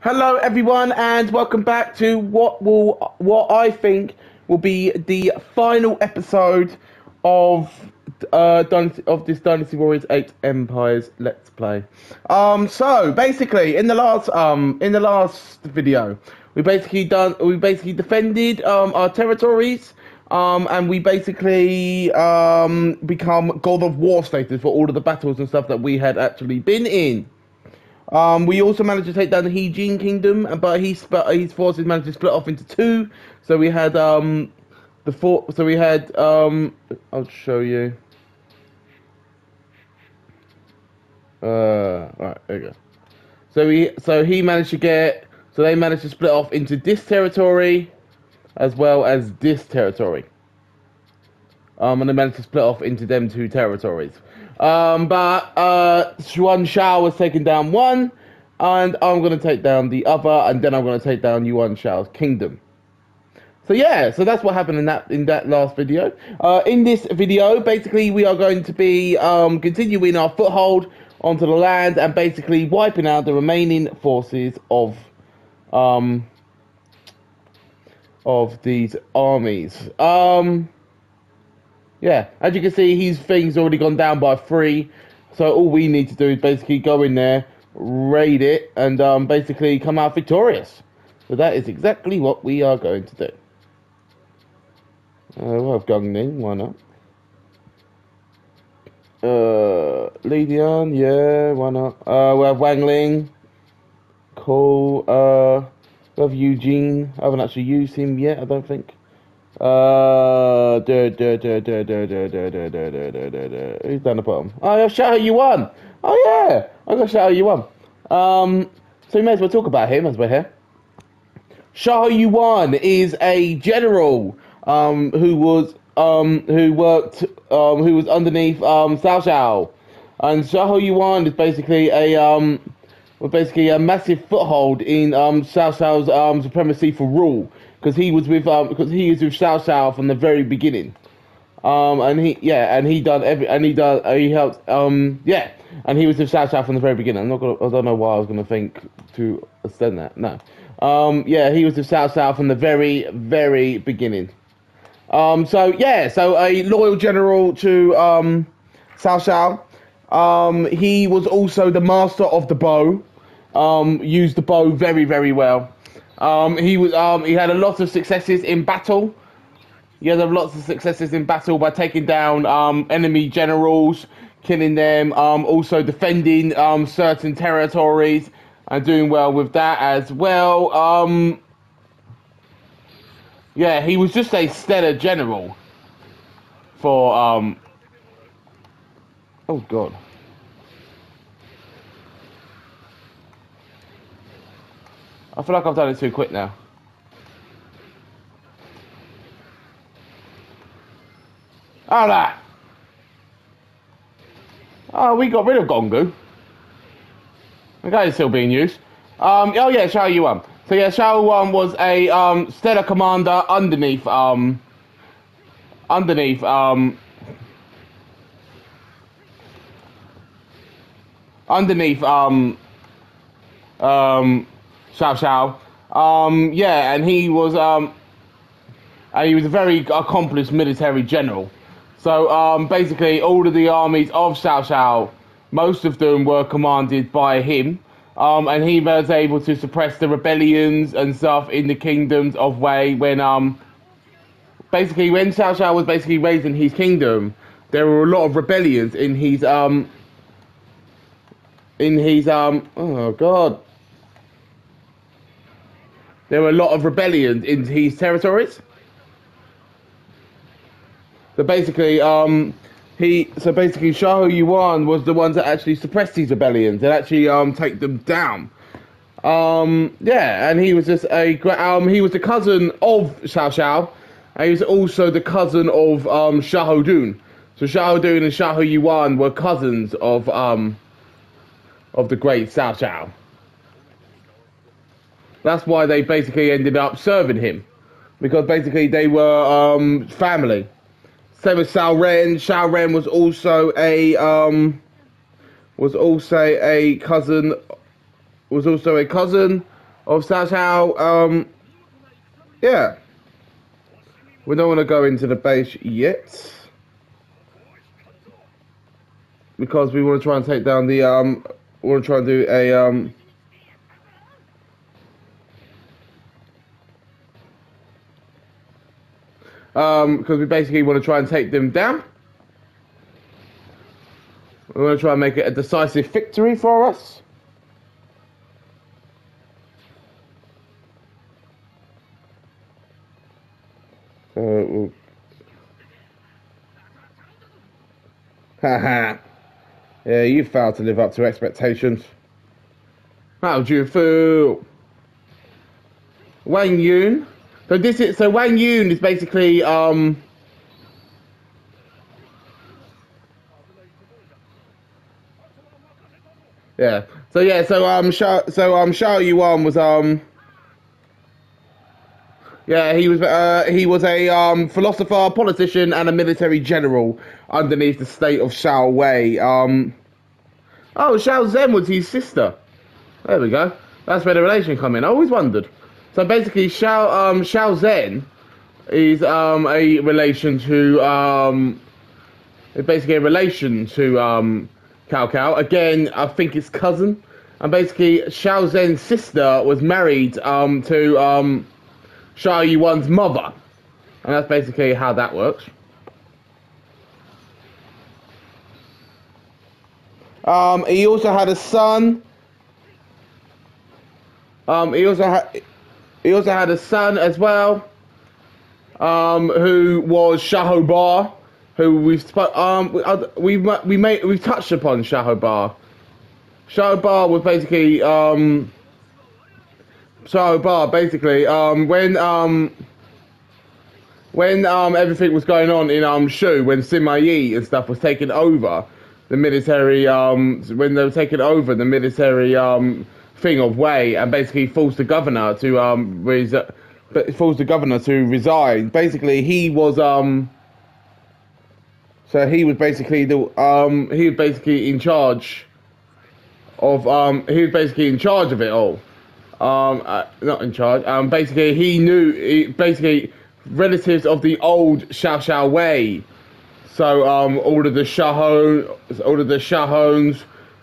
Hello everyone and welcome back to what I think will be the final episode of this Dynasty Warriors 8 Empires Let's Play. So basically in the last video we basically defended our territories, and we basically become God of War status for all of the battles and stuff that we had actually been in. We also managed to take down the Heejin Kingdom, but his forces managed to split off into two. So we had I'll show you. Right, there you go. So they managed to split off into this territory, as well as this territory. And they managed to split off into them two territories. But Was Shah was taking down one, and I'm going to take down the other, and then I'm going to take down Was Shah's kingdom. So yeah, so that's what happened in that last video. In this video, basically we are going to be continuing our foothold onto the land and basically wiping out the remaining forces of these armies. Yeah, as you can see, his thing's already gone down by 3. So all we need to do is basically go in there, raid it, and basically come out victorious. So that is exactly what we are going to do. We'll have Gung Ning, why not? Li Dian, yeah, why not? We'll have Wang Ling. Cool. We'll have Eugene. I haven't actually used him yet, I don't think. Who's down the bottom? Oh, I have Shah Yuan. Oh yeah, I got Shah Yuan. So we may as well talk about him as we're here. Shah Yuan is a general who was underneath Cao Cao, and Shah Yuan is basically a massive foothold in Cao Cao's supremacy for rule. Because he is with Cao Cao from the very beginning, and he helped, and he was with Cao Cao from the very beginning. I don't know why I was gonna think to extend that. No, he was with Cao Cao from the very, very beginning. So a loyal general to Cao Cao. He was also the master of the bow. Used the bow very, very well. He had a lot of successes in battle. He had lots of successes in battle by taking down enemy generals, killing them, also defending certain territories and doing well with that as well. He was just a stellar general for oh god. I feel like I've done it too quick now. Oh, that. Oh, we got rid of Gongu. Okay, it's still being used. Oh yeah, Shao Yuan. So yeah, Shao Yuan was a stellar commander underneath Cao Cao. And he was a very accomplished military general. So basically all of the armies of Cao Cao, most of them were commanded by him. And he was able to suppress the rebellions and stuff in the kingdoms of Wei when when Cao Cao was basically raising his kingdom, there were a lot of rebellions in his oh god. There were a lot of rebellions in his territories. So basically, Shah Yuan was the one that actually suppressed these rebellions and actually take them down. And he was just he was the cousin of Cao Cao, and he was also the cousin of Shah Dun. So Shah Dun and Shah Yuan were cousins of the great Cao Cao. That's why they basically ended up serving him, because basically they were family. Same as Shao Ren. Shao Ren was also a cousin of Cao Cao. Yeah. We don't want to go into the base yet. Because we want to try and take down the, we want to try and do a, because we basically want to try and take them down. We want to try and make it a decisive victory for us. Haha. Yeah, you failed to live up to expectations. How do you feel? Wang Yoon. So Wang Yoon is basically yeah. Shao Yuan was yeah, he was a philosopher, politician, and a military general underneath the state of Shao Wei. Oh, Shao Zhen was his sister. There we go. That's where the relation come in. I always wondered. So basically, Shao Zhen is a relation to basically a relation to Cao Cao. Again, I think it's cousin. And basically, Shao Zhen's sister was married to Shao Yuan's mother, and that's basically how that works. He also had a son. He also had a son as well, who was Shah Bar, who we've touched upon Shah Bar. Shah Bar was basically when everything was going on in Shu, when Sima Yi and stuff was taking over the military, when they were taking over the military thing of Wei, and basically forced the governor to resign. Basically, he was basically in charge of it all. Not in charge. Basically, basically relatives of the old Shao Wei. So all of the Shahons,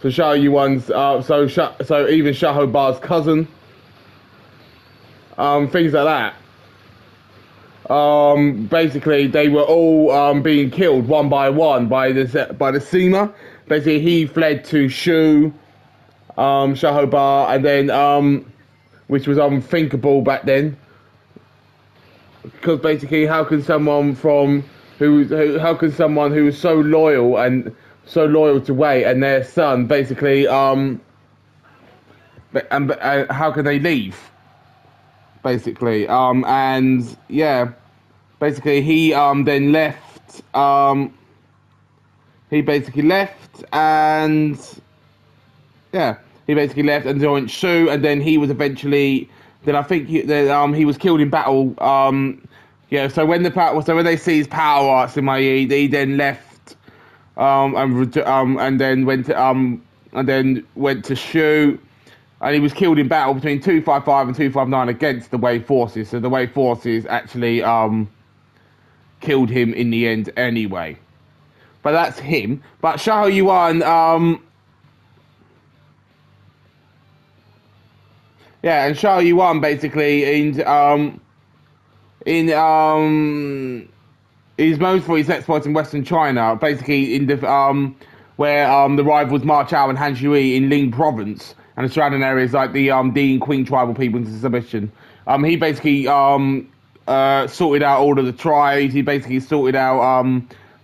so Shao Yuan's, so even Shao Bar's cousin, things like that. Basically, they were all being killed one by one by the Sima. Basically, he fled to Shu, Shao Bar, and then which was unthinkable back then, because basically, how can someone who was so loyal to Wei and their son basically and how can they leave? Basically, and yeah, basically he then left. He basically left and yeah. He basically left and joined Shu, and then he was eventually. Then I think he was killed in battle. Yeah. So when they seized power at Sima Yi, he then left. And then went to Shu, and he was killed in battle between 255 and 259 against the Wei forces. So the Wei forces actually killed him in the end anyway. But that's him. But Shao Yuan yeah, and Shao Yuan basically he's known for his exploits in Western China, basically in the where the rivals Ma Chao and Han Shui in Ling Province and the surrounding areas like the Dean Qing tribal people into submission. He basically sorted out all of the tribes. He basically sorted out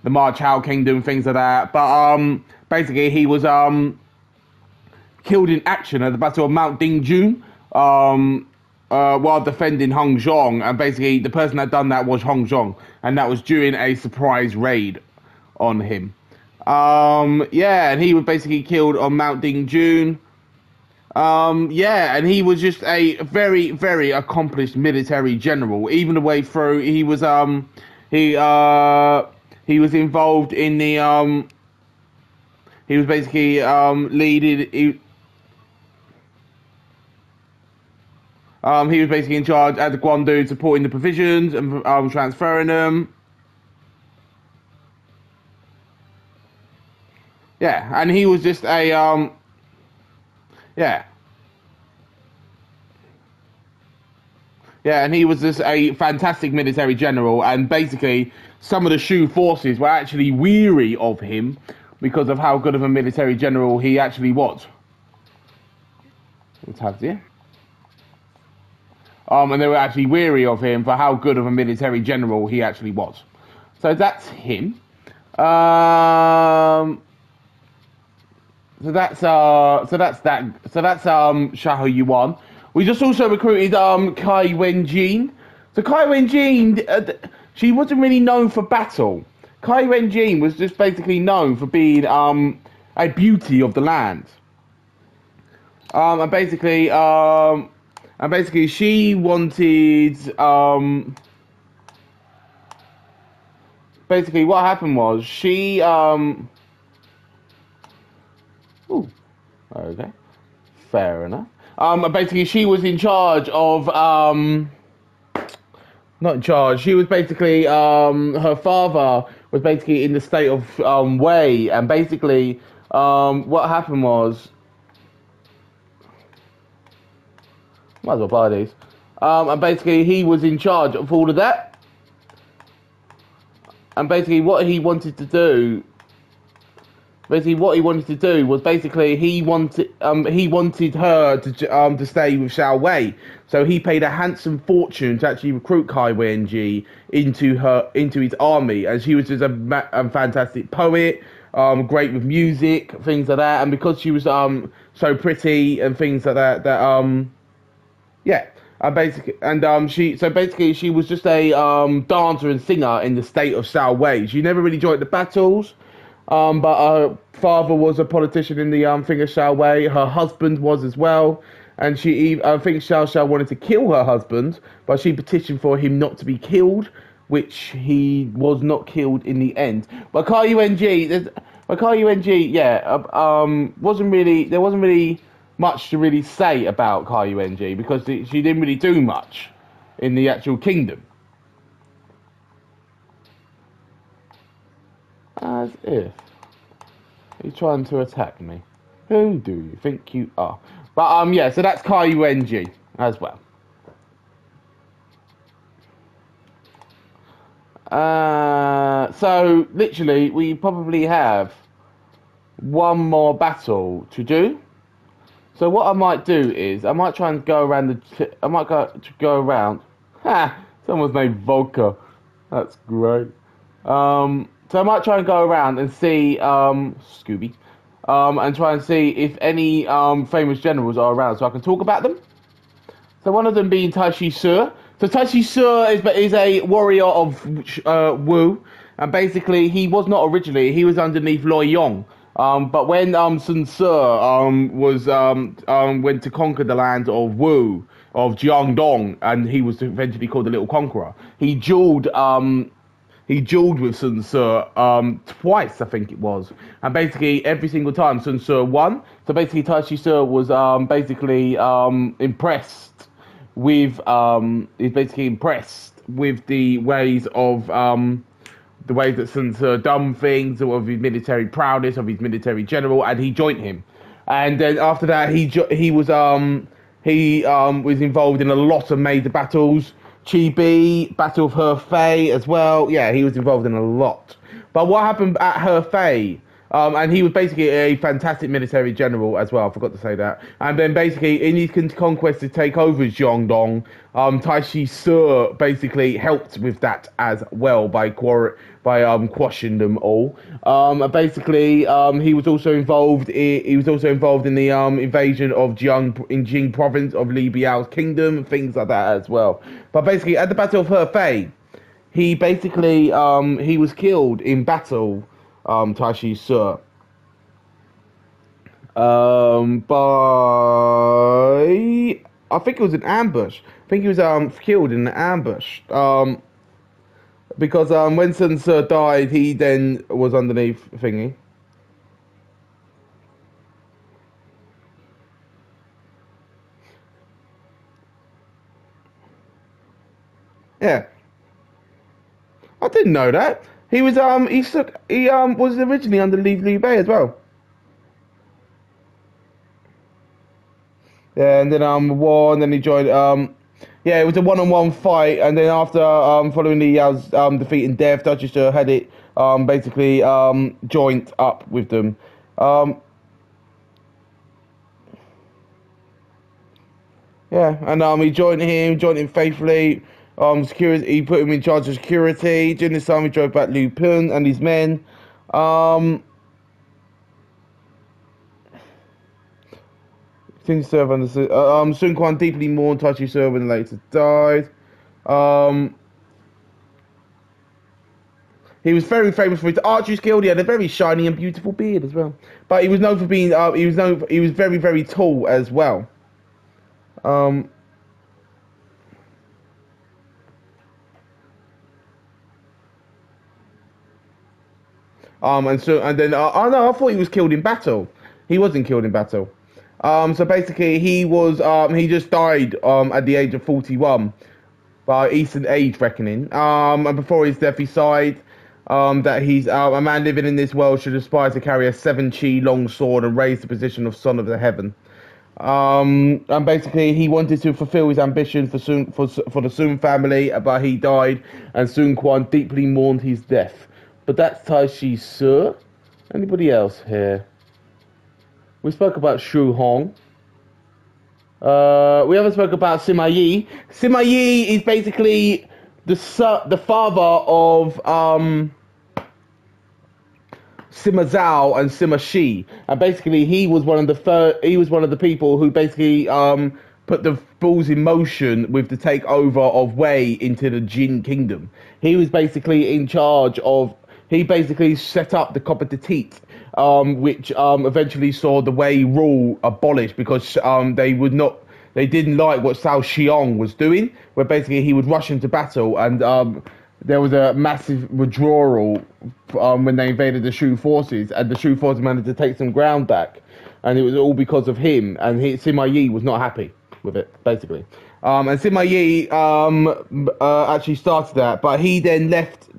the Ma Chao kingdom, things like that. But basically he was killed in action at the Battle of Mount Dingjun. While defending Hongzhong, and basically the person that done that was Hongzhong, and that was during a surprise raid on him. Yeah, and he was basically killed on Mount Dingjun. Yeah, and he was just a very, very accomplished military general. Even the way through, he was involved in the he was basically leading. He was basically in charge at the Guandu, supporting the provisions and transferring them. Yeah, and he was just a yeah. Yeah, and he was just a fantastic military general, and basically some of the Shu forces were actually weary of him because of how good of a military general he actually was. Let's have this. And they were actually weary of him for how good of a military general he actually was. So that's him. So that's Shah Yuan. We just also recruited Kai Wen-jin. So Kai Wen-jin, she wasn't really known for battle. Kai Wen-jin was just basically known for being a beauty of the land. And basically she wanted basically what happened was she ooh, okay, fair enough. Basically she was in charge of not in charge. She was basically her father was basically in the state of Wei, and basically what happened was might as well buy these. And basically he was in charge of all of that. And basically what he wanted to do was basically he wanted her to stay with Xiao Wei. So he paid a handsome fortune to actually recruit Kai Wen-ji into his army, and she was just a fantastic poet, great with music, things like that, and because she was so pretty and things like that, yeah. She was just a dancer and singer in the state of Xiao Wei. She never really joined the battles. But her father was a politician in the thing of Xiao Wei. Her husband was as well, and I think Xiao wanted to kill her husband, but she petitioned for him not to be killed, which he was not killed in the end. But Kai Wen-ji, yeah, wasn't really much to really say about Kai Wen-ji because she didn't really do much in the actual kingdom. As if he's trying to attack me. Who do you think you are? But yeah, so that's Kai Wen-ji as well. So literally we probably have one more battle to do. So what I might do is I might try and go around go around. Ha! Someone's named Volker. That's great. So I might try and go around and see Scooby, and try and see if any famous generals are around, so I can talk about them. So one of them being Taishi Ci. So Taishi Ci is a warrior of Wu, and basically he was not originally. He was underneath Loi Yong. But when Sun Ce went to conquer the land of Wu, of Jiangdong, and he was eventually called the Little Conqueror, he dueled with Sun Ce twice, I think it was. And basically, every single time Sun Ce won. So basically, Taishi Ci was basically impressed with the ways of the ways that Sun Ce done things, of his military prowess, of his military general, and he joined him. And then after that, he was involved in a lot of major battles. Chi-Bi, Battle of Hefei as well. Yeah, he was involved in a lot. But what happened at Hefei, and he was basically a fantastic military general as well, I forgot to say that. And then basically, in his conquest to take over Jiangdong, Taishi Ci basically helped with that as well by quashing them all. Basically, he was also involved in the invasion of Jing province of Li Biao's kingdom, things like that as well. But basically, at the Battle of Hefei, he basically he was killed in battle. Taishi Ci. By I think it was an ambush. I think he was killed in an ambush. Because when Sun Ce died, he then was underneath thingy. Yeah. I didn't know that. He was was originally under Liu Bei as well. Yeah, and then war, and then he joined yeah, it was a one-on-one fight, and then after following the defeat in death, Duchess had it basically joined up with them. Yeah, and he joined him faithfully. Security, he put him in charge of security. During this time, he drove back Liu Pun and his men. Things serve under Sun Quan deeply mourned Tai Chi Serv and later died. He was very famous for his archery skill. He had a very shiny and beautiful beard as well. But he was known for being he was very, very tall as well. And then oh no, I thought he was killed in battle. He wasn't killed in battle. So basically he just died at the age of 41 by Eastern age reckoning. And before his death he sighed that he's a man living in this world should aspire to carry a 7 chi long sword and raise the position of son of the heaven. And basically he wanted to fulfill his ambition for the Sun family, but he died, and Sun Quan deeply mourned his death. But that's Tai Chi Serv. Anybody else here? We spoke about Shu Hong. We haven't spoke about Sima Yi. Sima Yi is basically the father of Sima Zhao and Sima Shi, and basically he was one of the people who basically put the balls in motion with the takeover of Wei into the Jin kingdom. He was basically in charge of. He basically set up the Copper de Teat, which eventually saw the Wei rule abolished because they didn't like what Cao Xiong was doing, where basically he would rush into battle, and there was a massive withdrawal when they invaded the Shu forces, and the Shu forces managed to take some ground back, and it was all because of him, and Sima Yi was not happy with it, basically. And Sima Yi actually started that, but he then left.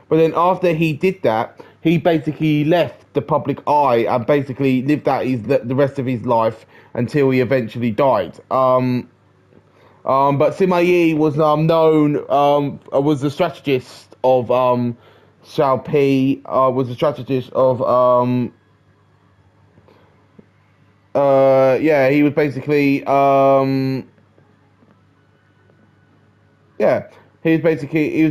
But then after he did that, he basically left the public eye and basically lived out the rest of his life until he eventually died. But Sima Yi was known, was the strategist of Xiao Pi, was the strategist of, yeah, he was basically, yeah. He was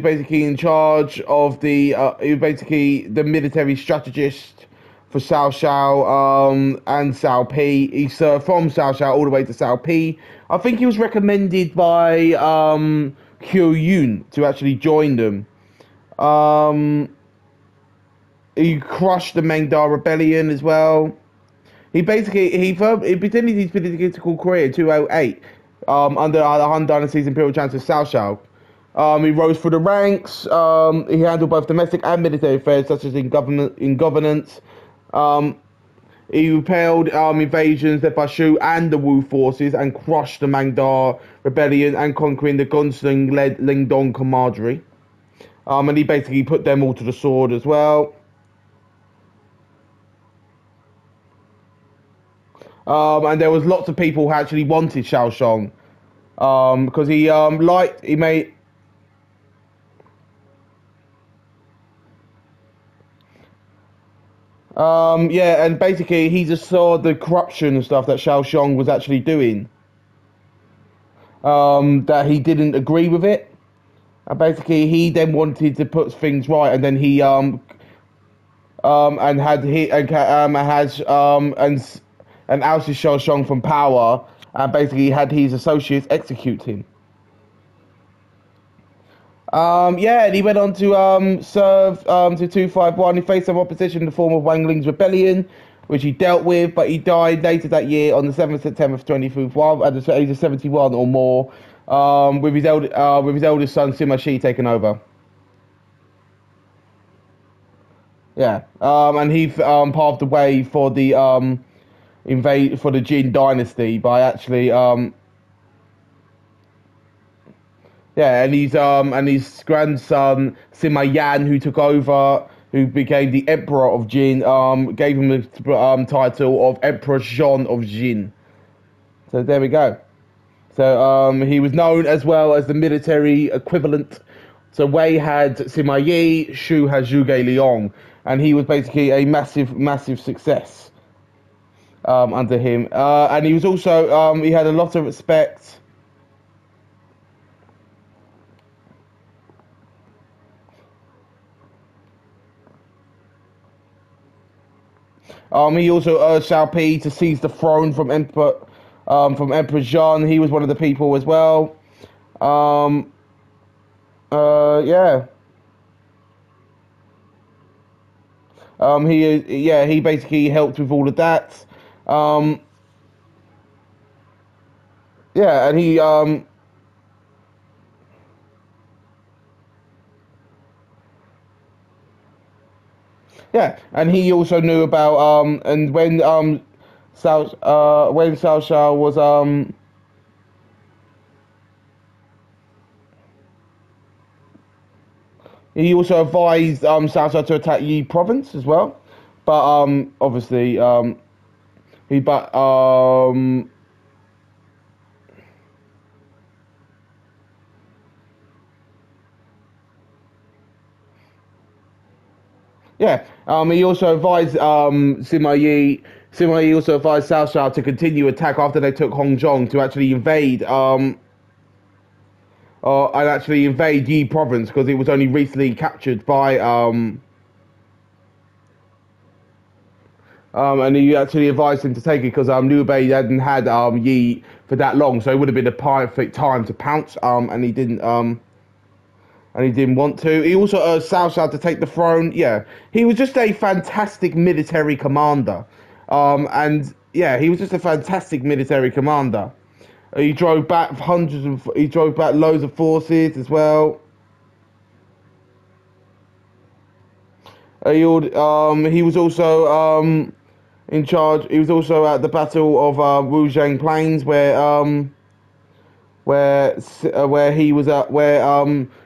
basically in charge of he was basically the military strategist for Cao Xiao and Cao Pi. He served from Cao Xiao all the way to Cao Pi. I think he was recommended by Wang Yoon to actually join them. He crushed the Mengda rebellion as well. He began his political career in 208 under the Han Dynasty's Imperial Chancellor Cao Xiao. He rose through the ranks. He handled both domestic and military affairs, such as in governance. He repelled invasions led by Shu and the Wu forces and crushed the Mangda rebellion and conquering the Gongsun-led Lingdong commandery. And he basically put them all to the sword as well. And there was lots of people who actually wanted Xiao Shong because he made. Yeah, and basically he just saw the corruption and stuff that Xiao Shong was actually doing. That he didn't agree with it. And basically he then wanted to put things right, and then he and ousted Xiao Shong from power, and basically had his associates execute him. Yeah, and he went on to serve to 251. He faced some opposition in the form of Wang Ling's rebellion, which he dealt with, but he died later that year on the 7th of September 2051 at the age of 71 or more, with his eldest son Sima Shi taking over. Yeah, and he paved the way for the for the Jin dynasty by actually Yeah, and his grandson Sima Yan, who took over, who became the Emperor of Jin, gave him the title of Emperor Jean of Jin. So there we go. So he was known as well as the military equivalent. So Wei had Sima Yi, Shu had Zhuge Liang, and he was basically a massive success under him. And he was also he had a lot of respect. He also urged Xiaopi to seize the throne from Emperor Zhang. He was one of the people as well. Yeah. He basically helped with all of that. Yeah, and he yeah, and he also knew about and when Cao Cao was he also advised Cao Cao to attack Yi province as well, but obviously he but yeah, he also advised Sima Yi. Sima Yi also advised Cao Cao to continue attack after they took Hongzhong to actually invade and actually invade Yi province because it was only recently captured by and he actually advised him to take it because Liu Bei hadn't had Yi for that long, so it would have been a perfect time to pounce. And he didn't want to. He also urged Cao Cao to take the throne. Yeah, he was just a fantastic military commander. And yeah, he was just a fantastic military commander. He drove back he drove back loads of forces as well. He was also in charge. He was also at the Battle of Wuzhang Plains, where he was at, where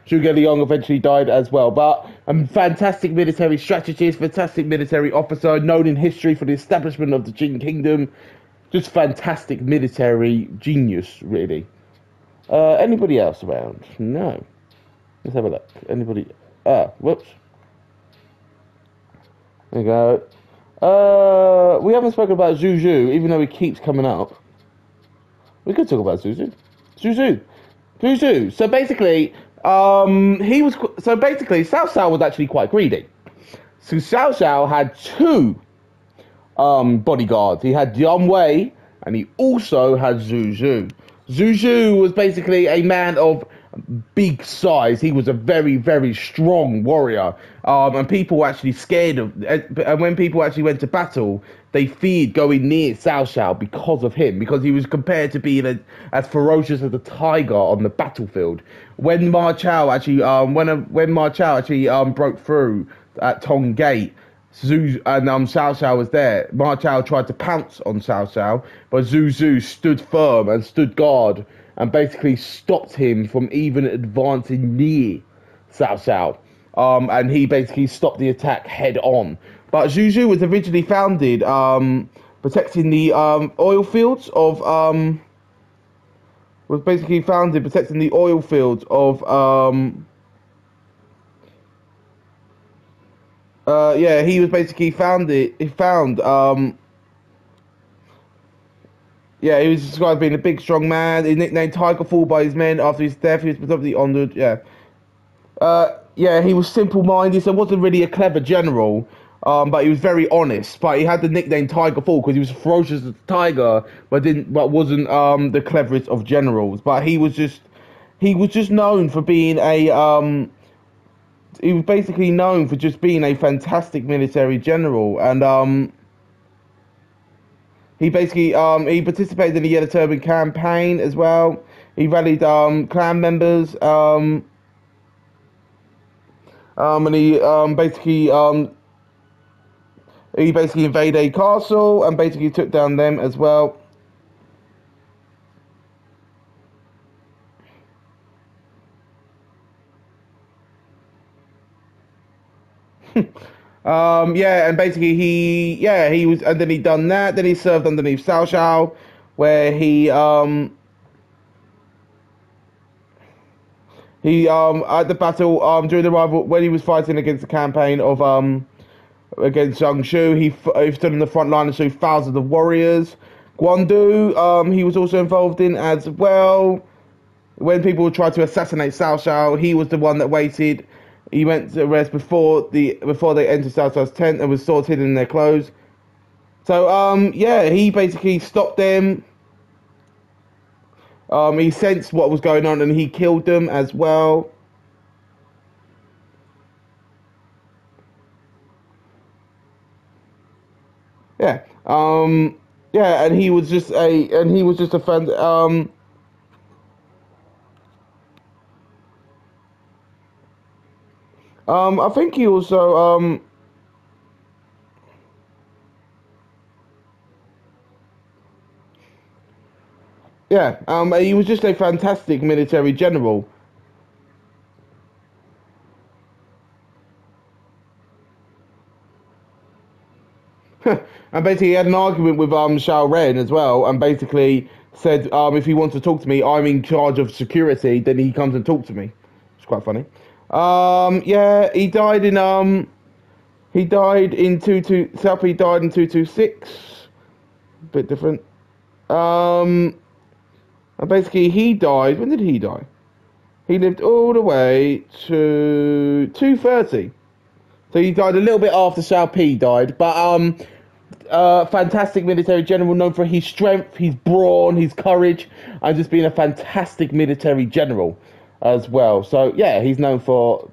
Zhuge Liang eventually died as well. But a fantastic military strategist, fantastic military officer, known in history for the establishment of the Jin Kingdom. Just fantastic military genius, really. Anybody else around? No. Let's have a look. Anybody? Whoops. There we go. We haven't spoken about Zhu Zhu, even though he keeps coming up. We could talk about Zhu Zhu. Zhu Zhu. So basically, Cao Cao was actually quite greedy. So Cao Cao had two bodyguards. He had Jiang Wei, and he also had Zhu Zhu. Zhu Zhu was basically a man of big size. He was a very strong warrior, and people were actually scared of. And when people actually went to battle, they feared going near Cao Cao because of him, because he was compared to being as ferocious as a tiger on the battlefield. When Ma Chao actually, when Ma Chao actually broke through at Tong Gate, Cao Cao was there. Ma Chao tried to pounce on Cao Cao, but Zhu Zhu stood firm and stood guard and basically stopped him from even advancing near Cao Cao. And he basically stopped the attack head on. But Zhu Zhu was originally founded protecting the oil fields of yeah, he was basically yeah, he was described as being a big, strong man. He's nicknamed Tiger Fall by his men after his death. He was predominantly honoured, yeah. Yeah, he was simple-minded, so wasn't really a clever general, but he was very honest. But he had the nickname Tiger Fall because he was ferocious as a tiger, but wasn't the cleverest of generals. But he was just known for being he was basically known for just being a fantastic military general, and he basically he participated in the Yellow Turban campaign as well. He rallied clan members, and he basically invaded a castle and basically took down them as well. Yeah, and basically he was, and then he done that. Then he served underneath Cao Cao, where he at the battle during the rival when he was fighting against the campaign of against Zhang Shu, he stood in the front line and slew thousands of warriors. Guandu, he was also involved in as well. When people tried to assassinate Cao Cao, he was the one that waited. He went to rest before they entered Cao Cao's tent and was swords hidden in their clothes. So yeah, he basically stopped them. He sensed what was going on and he killed them as well. Yeah. Yeah, and he was just a fan. I think he also yeah, he was just a fantastic military general. And basically he had an argument with Xiao Ren as well, and basically said if he wants to talk to me, I'm in charge of security. Then he comes and talks to me. It's quite funny. Yeah, he died in South. He died in 226. Bit different. And basically he died. When did he die? He lived all the way to 230. So he died a little bit after Xiao Pi died, but fantastic military general, known for his strength, his brawn, his courage, and just being a fantastic military general as well. So yeah, he's known for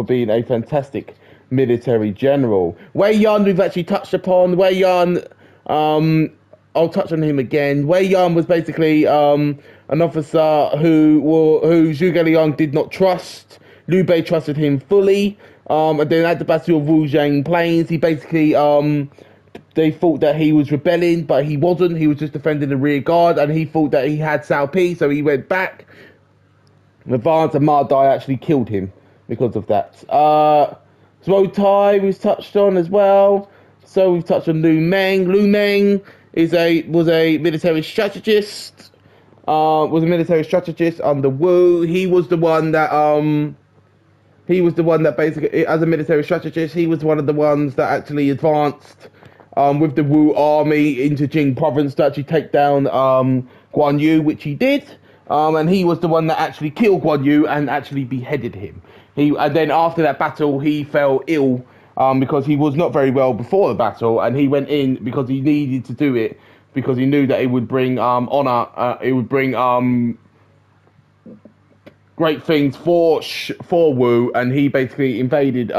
being a fantastic military general. Wei Yan, we've actually touched upon. Wei Yan, I'll touch on him again. Wei Yan was basically an officer who Zhuge Liang did not trust. Liu Bei trusted him fully. And then at the Battle of Wuzhang Plains, he basically they thought that he was rebelling, but he wasn't. He was just defending the rear guard, and he thought that he had Cao Pi, so he went back. Advanced, and Ma Dai actually killed him because of that. Zhuo Tai we've touched on as well. So we've touched on Lu Meng. Lu Meng was a military strategist. Was a military strategist under Wu. He was the one that basically, as a military strategist, he was one of the ones that actually advanced with the Wu army into Jing province to actually take down Guan Yu, which he did. And he was the one that actually killed Guan Yu and actually beheaded him. And then after that battle, he fell ill because he was not very well before the battle, and he went in because he needed to do it because he knew that it would bring honor. It would bring great things for Wu, and he basically invaded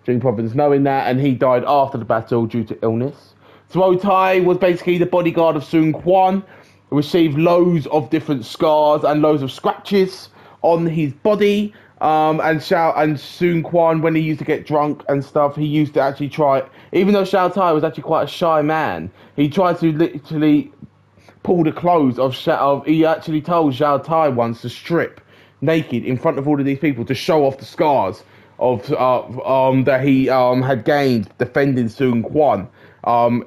Jing province knowing that, and he died after the battle due to illness. Zhuo Tai was basically the bodyguard of Sun Quan, who received loads of different scars and loads of scratches on his body. And Sun Quan, when he used to get drunk and stuff, he used to actually try, even though Xiao Tai was actually quite a shy man, he tried to literally pull the clothes he actually told Xiao Tai once to strip naked in front of all of these people to show off the scars of that he had gained defending Sun Quan.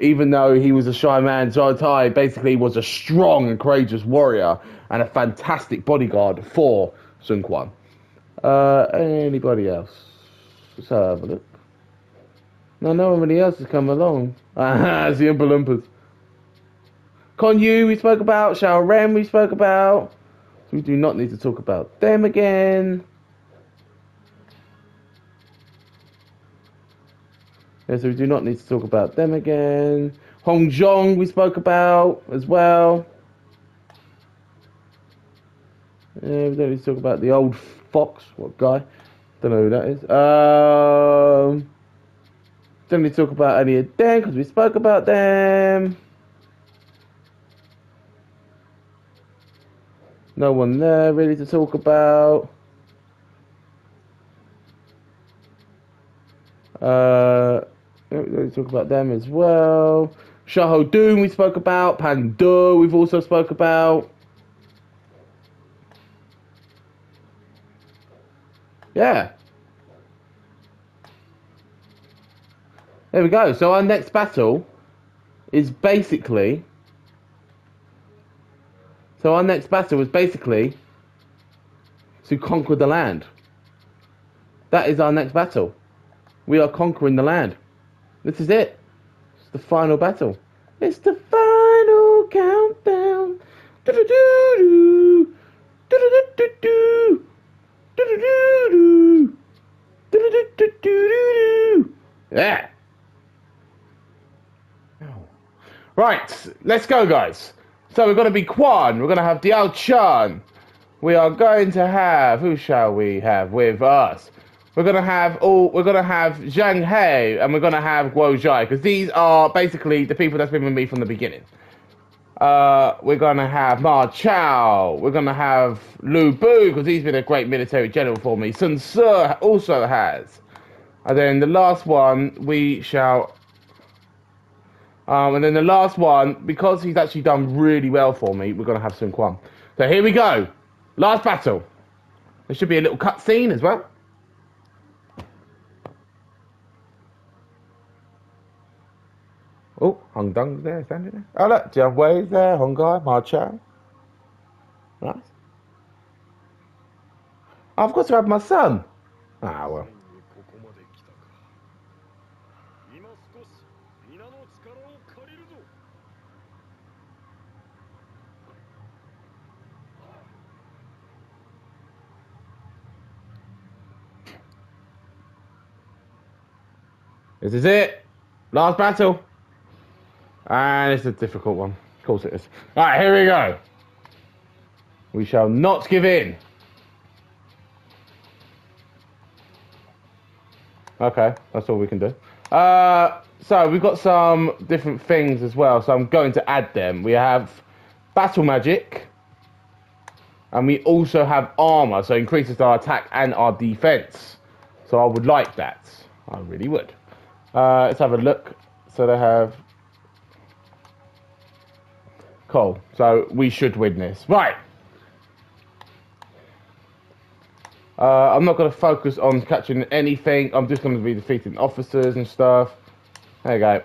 Even though he was a shy man, Xiao Tai basically was a strong and courageous warrior and a fantastic bodyguard for Sun Quan. Anybody else? Let's have a look. No, nobody else has come along. It's the Oompa Loompas. Con Yu we spoke about, Xiao Ren we spoke about. So we do not need to talk about them again. Yeah, so we do not need to talk about them again. Hong Zhong we spoke about as well. Yeah, we don't need to talk about the old fox. What guy? Don't know who that is. Don't need to talk about any of them because we spoke about them. No one there really to talk about. We talk about them as well. Shaho Doom we spoke about. Pandu we've also spoke about. Yeah. There we go. So our next battle is basically... So our next battle is basically to conquer the land. That is our next battle. We are conquering the land. This is it. It's the final battle. It's the final countdown. Do-do-do-do. Do-do-do-do-do. Do-do-do-do. Do-do-do-do-do. Yeah. Right, let's go, guys. So we're going to be Quan. We're going to have Diao Chan. We are going to have... Who shall we have with us? We're gonna have Zhang He and we're gonna have Guo Zhai, because these are basically the people that's been with me from the beginning. We're gonna have Ma Chao. We're gonna have Lu Bu, because he's been a great military general for me. Sun Ce also has. And then the last one we shall. And then the last one, because he's actually done really well for me, we're gonna have Sun Quan. So here we go. Last battle. There should be a little cutscene as well. Oh, Hong Dong's there, standing there. Oh, look, Jiang Wei's there, Hong Kai, Ma Chao. Nice. I've got to have my son. Ah, well. This is it. Last battle. And it's a difficult one. Of course it is. Alright, here we go. We shall not give in. Okay, that's all we can do. So we've got some different things as well, so I'm going to add them. We have battle magic. And we also have armor, so it increases our attack and our defense. So I would like that. I really would. Let's have a look. So they have... Cool. So we should win this. Right. I'm not going to focus on catching anything. I'm just going to be defeating officers and stuff. There you go.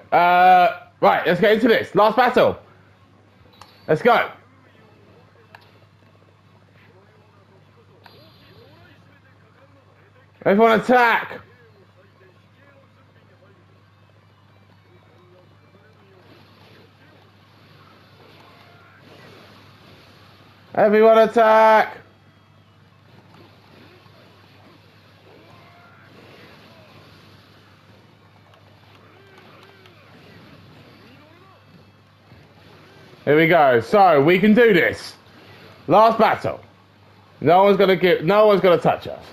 Right, let's get into this. Last battle. Let's go. Everyone attack. Everyone attack! Here we go. So we can do this. Last battle. No one's gonna touch us.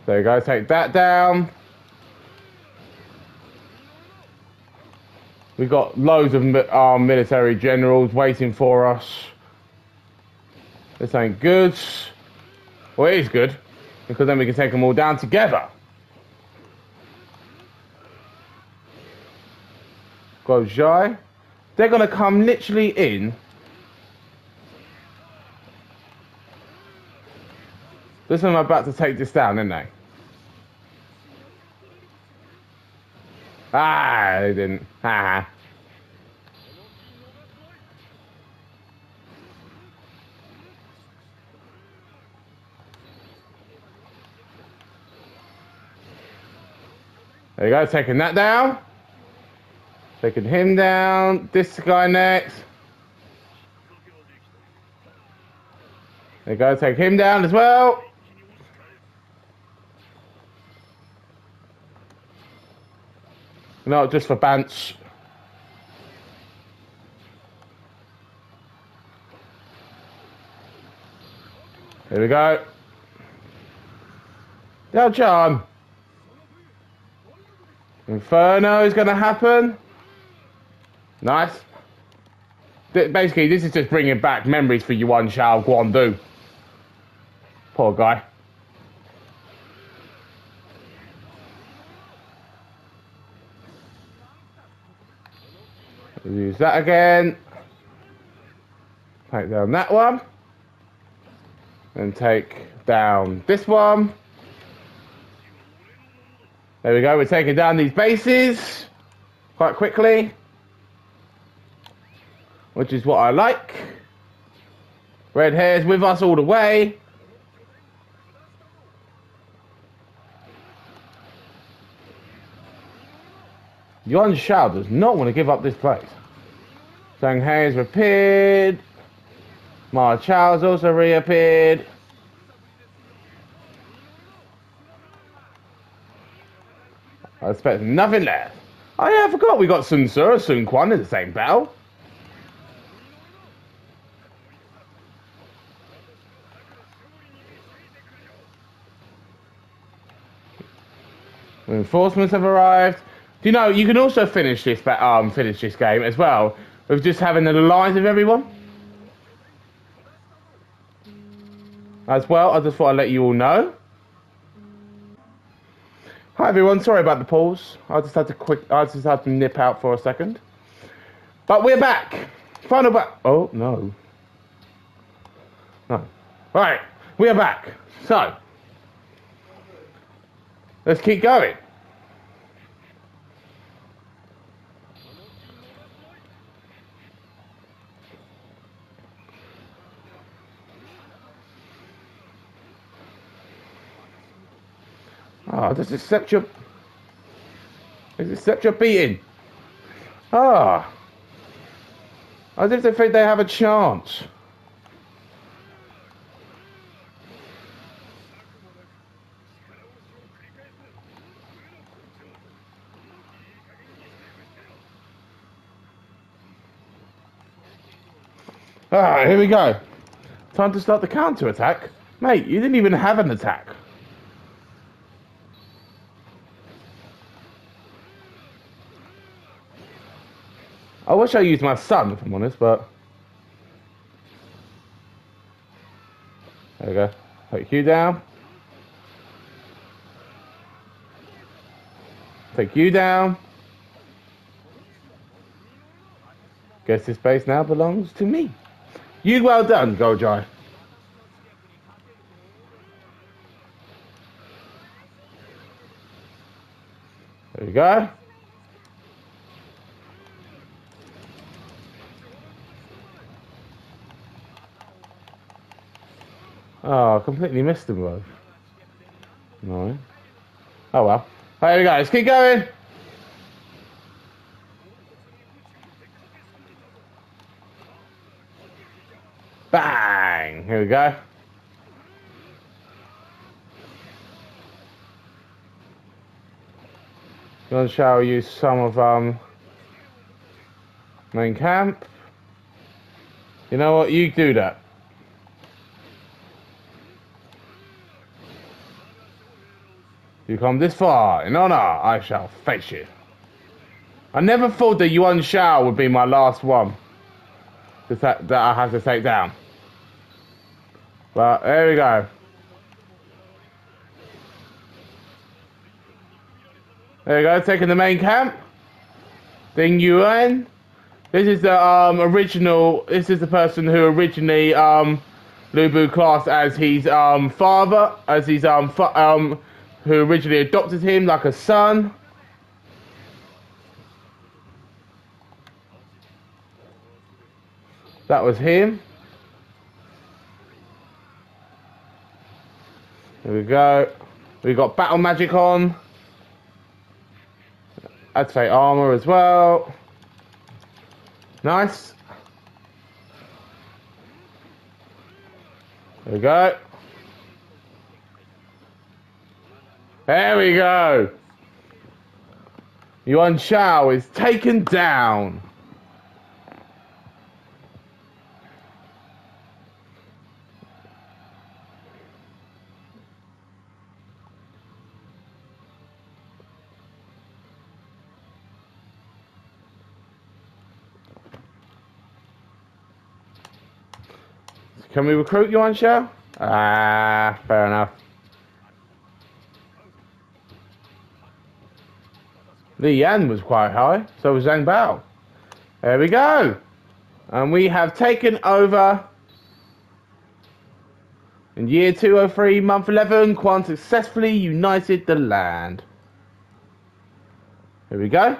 There you go, take that down. We've got loads of military generals waiting for us. This ain't good. Well, it is good, because then we can take them all down together. Guo Zhai. They're going to come literally in. Listen, I'm about to take this down, aren't they? Ah, they didn't. Ha. There you go, taking that down. Taking him down. This guy next. There you go, take him down as well. No, just for bants. Here we go. Now, John. Inferno is going to happen. Nice. Basically, this is just bringing back memories for Yuan Shao Guandu. Poor guy. Use that again. Take down that one. And take down this one. There we go, we're taking down these bases quite quickly, which is what I like. Red hair's with us all the way. Yuan Shao does not want to give up this place. Zhang Hei's reappeared. Ma Chao's also reappeared. I expect nothing less. Oh yeah, I forgot we got Sun Tzu, Sun Quan in the same battle. Reinforcements have arrived. Do you know you can also finish this game as well with just having an alliance with everyone? As well, I just thought I'd let you all know. Hi everyone, sorry about the pause. I just had to nip out for a second. But we're back. Final back. Oh no. No. Right, we are back. So let's keep going. Oh, just accept your beating. Ah. As if they think they have a chance. Alright, here we go. Time to start the counter-attack. Mate, you didn't even have an attack. I wish I used my son, if I'm honest, but... There we go. Take you down. Take you down. Guess this base now belongs to me. You well done, Goldjai. There we go. Oh, I completely missed them both. No. Oh well. There we go, let's keep going. Bang! Here we go. Yuan Shao use some of main camp. You know what? You do that. You come this far, in honor, I shall face you. I never thought that Yuan Shao would be my last one that I have to take down. But there we go. There we go, taking the main camp. Ding Yuan. This is the original. This is the person who originally Lu Bu classed as his father, as his who originally adopted him like a son. That was him. There we go. We got battle magic on. Activate armor as well. Nice. There we go. There we go. Yuan Shao is taken down. Can we recruit Yuan Shao? Ah, fair enough. Li Yan was quite high, so was Zhang Bao. There we go. And we have taken over In year 203, month 11, Quan successfully united the land. Here we go.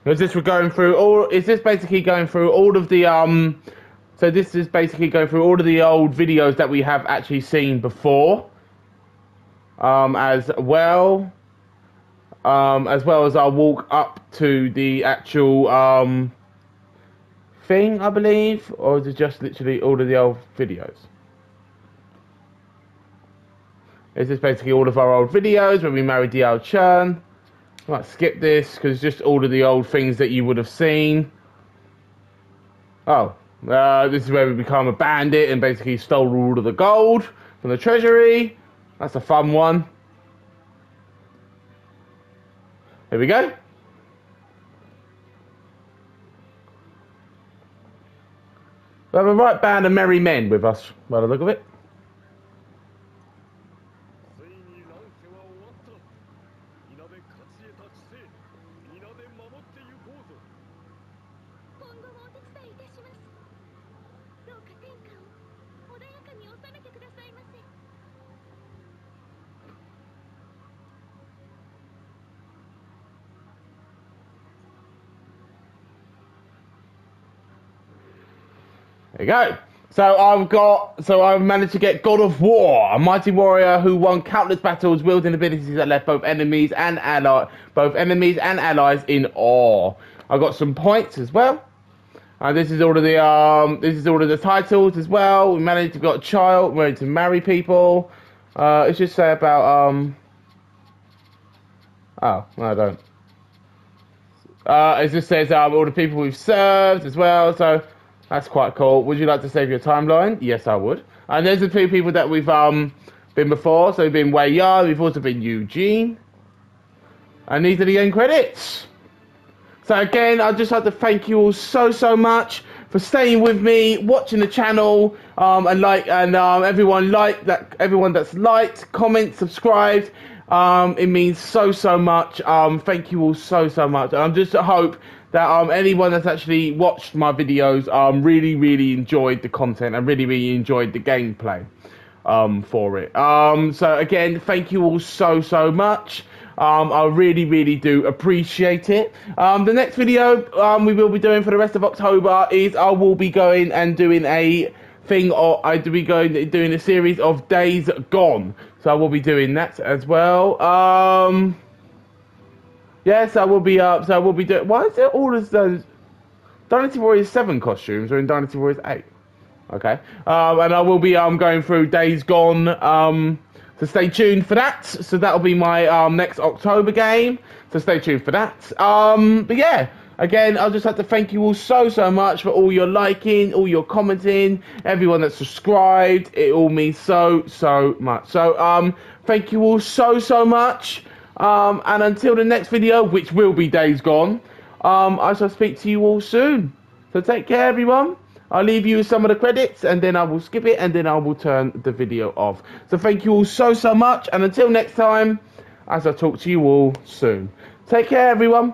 Is this going through all? Is this basically going through all of the So this is basically going through all of the old videos that we have actually seen before, as well as our walk up to the actual thing, I believe, or is it just literally all of the old videos? Is this basically all of our old videos when we married the old Churn? I might skip this because it's just all of the old things that you would have seen. Oh, this is where we become a bandit and basically stole all of the gold from the treasury. That's a fun one. Here we go. We have a right band of merry men with us, by the look of it. There you go. So I've managed to get God of War, a mighty warrior who won countless battles, wielding abilities that left both enemies and allies in awe. I got some points as well. This is all of the titles as well. We managed to got a child, we managed to marry people. It's just say about oh, no, I don't. It just says all the people we've served as well. So that's quite cool. Would you like to save your timeline? Yes, I would. And there's the two people that we've been before. So we've been Wei Yoon, we've also been Eugene. And these are the end credits. So again, I'd just like to thank you all so much for staying with me, watching the channel, and everyone that's liked, comment, subscribed. It means so much. Thank you all so much. And I just hope that anyone that's actually watched my videos really enjoyed the content and really enjoyed the gameplay for it. So again, thank you all so much. I really do appreciate it. The next video we will be doing for the rest of October is I will be going and doing a thing, or I will be doing a series of Days Gone. So I will be doing that as well. Yes, I will be doing. Why is there all of those Dynasty Warriors 7 costumes are in Dynasty Warriors 8? Okay. And I will be going through Days Gone. So stay tuned for that. So that'll be my next October game. So stay tuned for that. But yeah, again, I'd just like to thank you all so much for all your liking, all your commenting, everyone that's subscribed. It all means so much. So thank you all so much. And until the next video, which will be Days Gone, I shall speak to you all soon. So take care, everyone. I'll leave you with some of the credits, and then I will skip it, and then I will turn the video off. So thank you all so much, and until next time, as I talk to you all soon. Take care, everyone.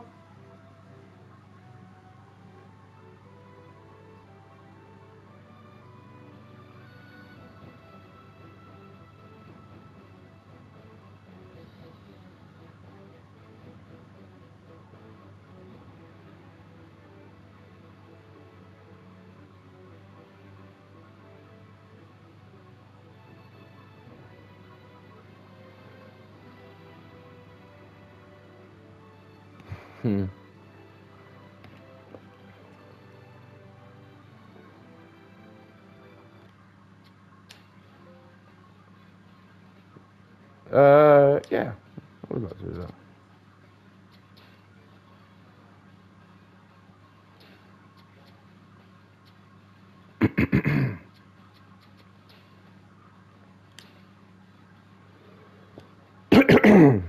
Hmm. Yeah. I would like to do that.